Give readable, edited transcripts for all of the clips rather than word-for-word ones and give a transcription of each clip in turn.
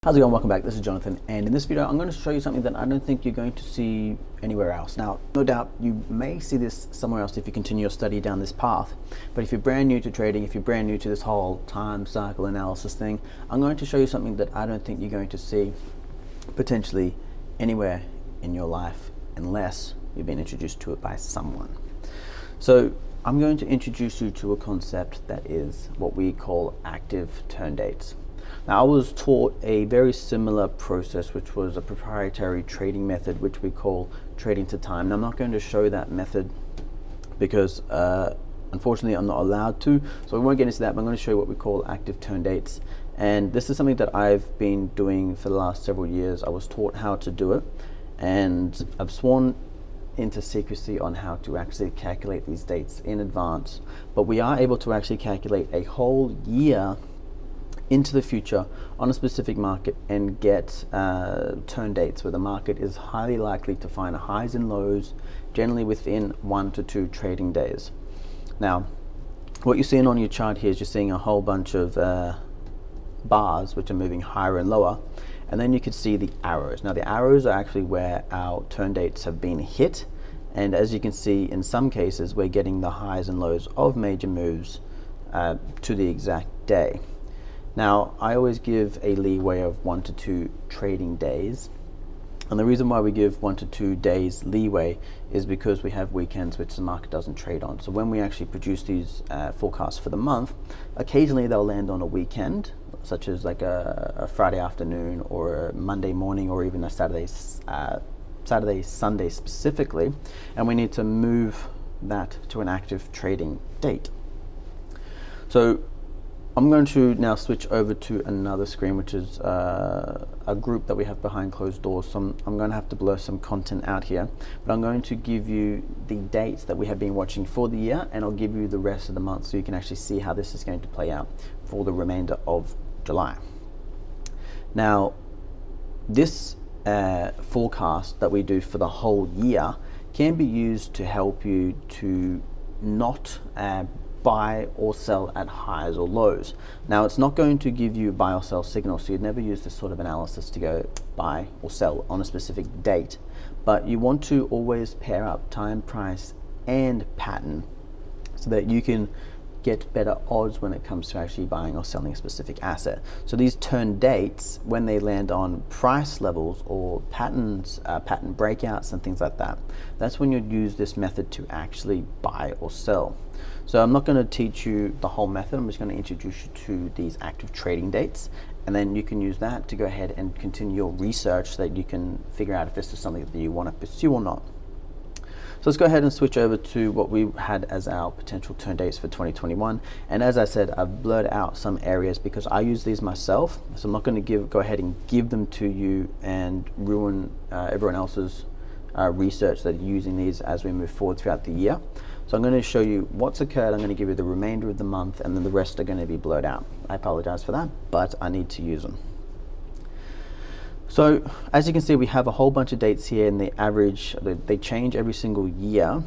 How's it going? Welcome back. This is Jonathan, and in this video I'm going to show you something that I don't think you're going to see anywhere else. Now, no doubt you may see this somewhere else if you continue your study down this path, but if you're brand new to trading, if you're brand new to this whole time cycle analysis thing, I'm going to show you something that I don't think you're going to see potentially anywhere in your life unless you've been introduced to it by someone. So I'm going to introduce you to a concept that is what we call active turn dates. Now, I was taught a very similar process, which was a proprietary trading method, which we call trading to time. Now, I'm not going to show that method because unfortunately I'm not allowed to, so we won't get into that, but I'm going to show you what we call active turn dates. And this is something that I've been doing for the last several years. I was taught how to do it, and I've sworn into secrecy on how to actually calculate these dates in advance. But we are able to actually calculate a whole year into the future on a specific market and get turn dates where the market is highly likely to find highs and lows, generally within 1 to 2 trading days. Now, what you're seeing on your chart here is you're seeing a whole bunch of bars which are moving higher and lower, and then you can see the arrows. Now, the arrows are actually where our turn dates have been hit, and as you can see, in some cases we're getting the highs and lows of major moves to the exact day. Now, I always give a leeway of 1 to 2 trading days, and the reason why we give 1 to 2 days leeway is because we have weekends which the market doesn't trade on. So when we actually produce these forecasts for the month, occasionally they'll land on a weekend, such as like a Friday afternoon or a Monday morning, or even a Saturday, Sunday specifically, and we need to move that to an active trading date. So I'm going to now switch over to another screen, which is a group that we have behind closed doors. So I'm going to have to blur some content out here, but I'm going to give you the dates that we have been watching for the year, and I'll give you the rest of the month so you can actually see how this is going to play out for the remainder of July. Now, this forecast that we do for the whole year can be used to help you to not buy or sell at highs or lows. Now, it's not going to give you buy or sell signals, so you'd never use this sort of analysis to go buy or sell on a specific date, but you want to always pair up time, price, and pattern so that you can get better odds when it comes to actually buying or selling a specific asset. So these turn dates, when they land on price levels or patterns, pattern breakouts and things like that, that's when you'd use this method to actually buy or sell. So I'm not going to teach you the whole method, I'm just going to introduce you to these active trading dates, and then you can use that to go ahead and continue your research so that you can figure out if this is something that you want to pursue or not. So let's go ahead and switch over to what we had as our potential turn dates for 2021. And as I said, I've blurred out some areas because I use these myself. So I'm not going to go ahead and give them to you and ruin everyone else's research that are using these as we move forward throughout the year. So I'm going to show you what's occurred. I'm going to give you the remainder of the month, and then the rest are going to be blurred out. I apologize for that, but I need to use them. So as you can see, we have a whole bunch of dates here, and the average, they change every single year.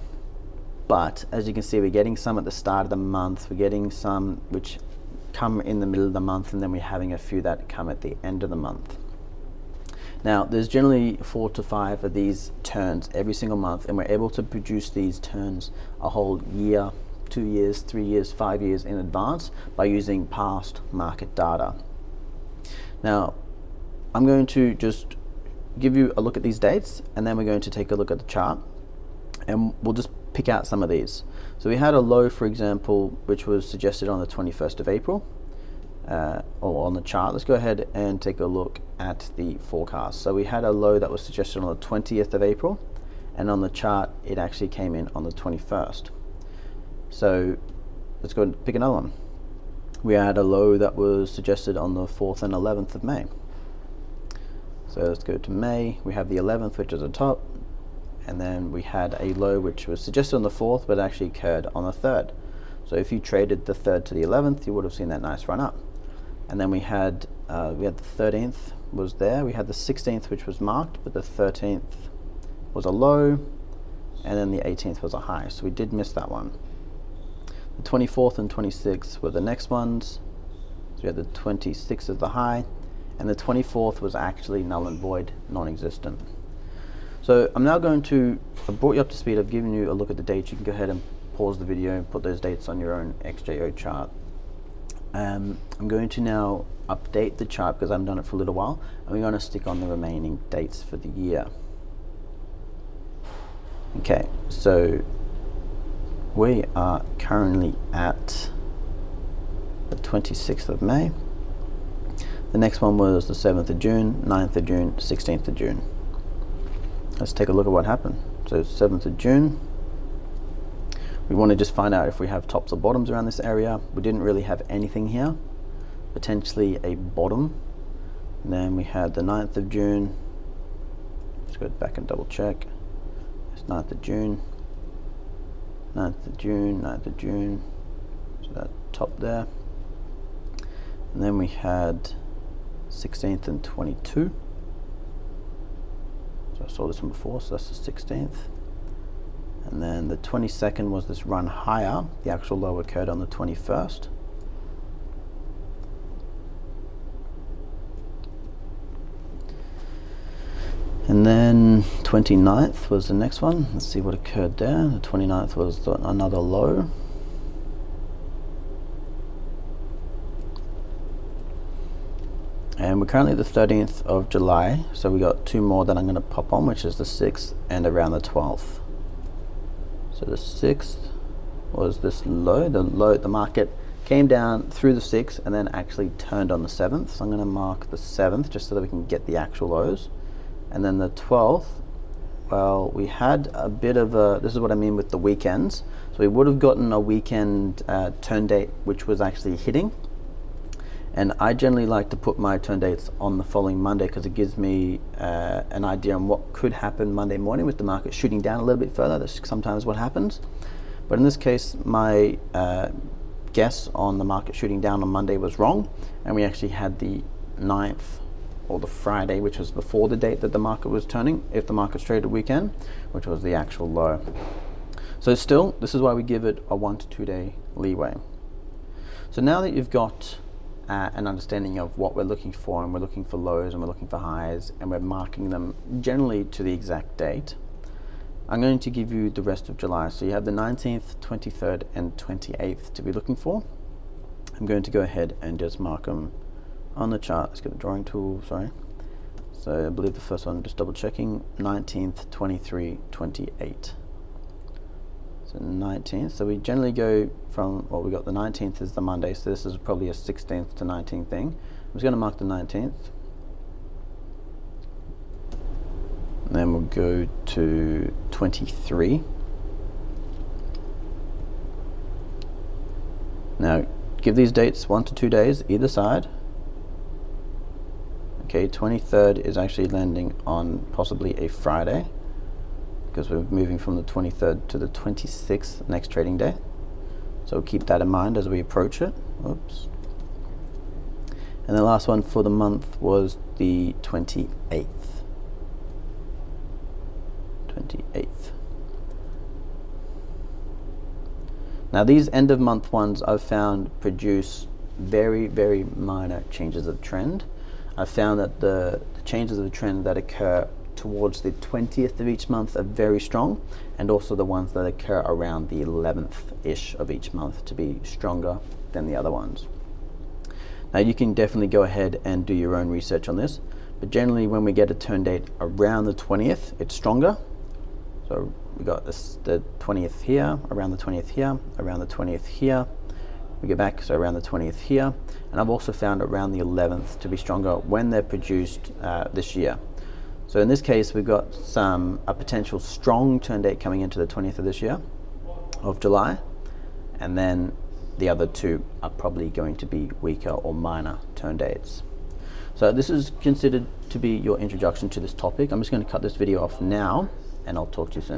But as you can see, we're getting some at the start of the month, we're getting some which come in the middle of the month, and then we're having a few that come at the end of the month. Now, there's generally 4 to 5 of these turns every single month, and we're able to produce these turns a whole year, 2 years, 3 years, 5 years in advance by using past market data. Now, I'm going to just give you a look at these dates, and then we're going to take a look at the chart, and we'll just pick out some of these. So we had a low, for example, which was suggested on the 21st of April, or on the chart. Let's go ahead and take a look at the forecast. So we had a low that was suggested on the 20th of April, and on the chart it actually came in on the 21st. So let's go and pick another one. We had a low that was suggested on the 4th and 11th of May. So let's go to May. We have the 11th, which is the top, and then we had a low which was suggested on the 4th but actually occurred on the 3rd. So if you traded the 3rd to the 11th, you would have seen that nice run up. And then we had the 13th was there. We had the 16th, which was marked, but the 13th was a low, and then the 18th was a high. So we did miss that one. The 24th and 26th were the next ones. So we had the 26th as the high, and the 24th was actually null and void, non-existent. So I'm now going to, I've brought you up to speed, I've given you a look at the dates. You can go ahead and pause the video and put those dates on your own XJO chart. I'm going to now update the chart because I haven't done it for a little while, and we're going to stick on the remaining dates for the year. Okay, so we are currently at the 26th of May. The next one was the 7th of June, 9th of June, 16th of June. Let's take a look at what happened. So 7th of June, we want to just find out if we have tops or bottoms around this area. We didn't really have anything here, potentially a bottom. And then we had the 9th of June. Let's go back and double check. It's 9th of June, 9th of June, 9th of June. So that top there. And then we had 16th and 22. So I saw this one before, so that's the 16th. And then the 22nd was this run higher. The actual low occurred on the 21st. And then 29th was the next one. Let's see what occurred there. The 29th was another low. And we're currently the 13th of July, so we got two more that I'm going to pop on, which is the 6th and around the 12th. So the 6th was this low. The market came down through the 6th and then actually turned on the 7th. So I'm going to mark the 7th just so that we can get the actual lows. And then the 12th, well, we had a bit of a, this is what I mean with the weekends. So we would have gotten a weekend turn date, which was actually hitting. And I generally like to put my turn dates on the following Monday because it gives me an idea on what could happen Monday morning with the market shooting down a little bit further. That's sometimes what happens. But in this case, my guess on the market shooting down on Monday was wrong. And we actually had the 9th or the Friday, which was before the date that the market was turning, if the market's traded weekend, which was the actual low. So still, this is why we give it a 1 to 2 day leeway. So now that you've got an understanding of what we're looking for, and we're looking for lows and we're looking for highs, and we're marking them generally to the exact date, I'm going to give you the rest of July. So you have the 19th, 23rd and 28th to be looking for. I'm going to go ahead and just mark them on the chart. Let's get the drawing tool, sorry. So I believe the first one, just double checking, 19th, 23, 28. So 19th, so we generally go from, well, we got the 19th is the Monday, so this is probably a 16th to 19th thing. I'm just going to mark the 19th. And then we'll go to 23. Now, give these dates 1 to 2 days either side. Okay, 23rd is actually landing on possibly a Friday, because we're moving from the 23rd to the 26th next trading day. So keep that in mind as we approach it. Oops. And the last one for the month was the 28th. 28th. Now these end of month ones I've found produce very, very minor changes of trend. I've found that the changes of the trend that occur towards the 20th of each month are very strong, and also the ones that occur around the 11th-ish of each month to be stronger than the other ones. Now you can definitely go ahead and do your own research on this, but generally when we get a turn date around the 20th, it's stronger. So we got this, the 20th here, around the 20th here, around the 20th here. We go back, so around the 20th here, and I've also found around the 11th to be stronger when they're produced this year. So in this case, we've got a potential strong turn date coming into the 20th of this year, of July, and then the other two are probably going to be weaker or minor turn dates. So this is considered to be your introduction to this topic. I'm just going to cut this video off now, and I'll talk to you soon.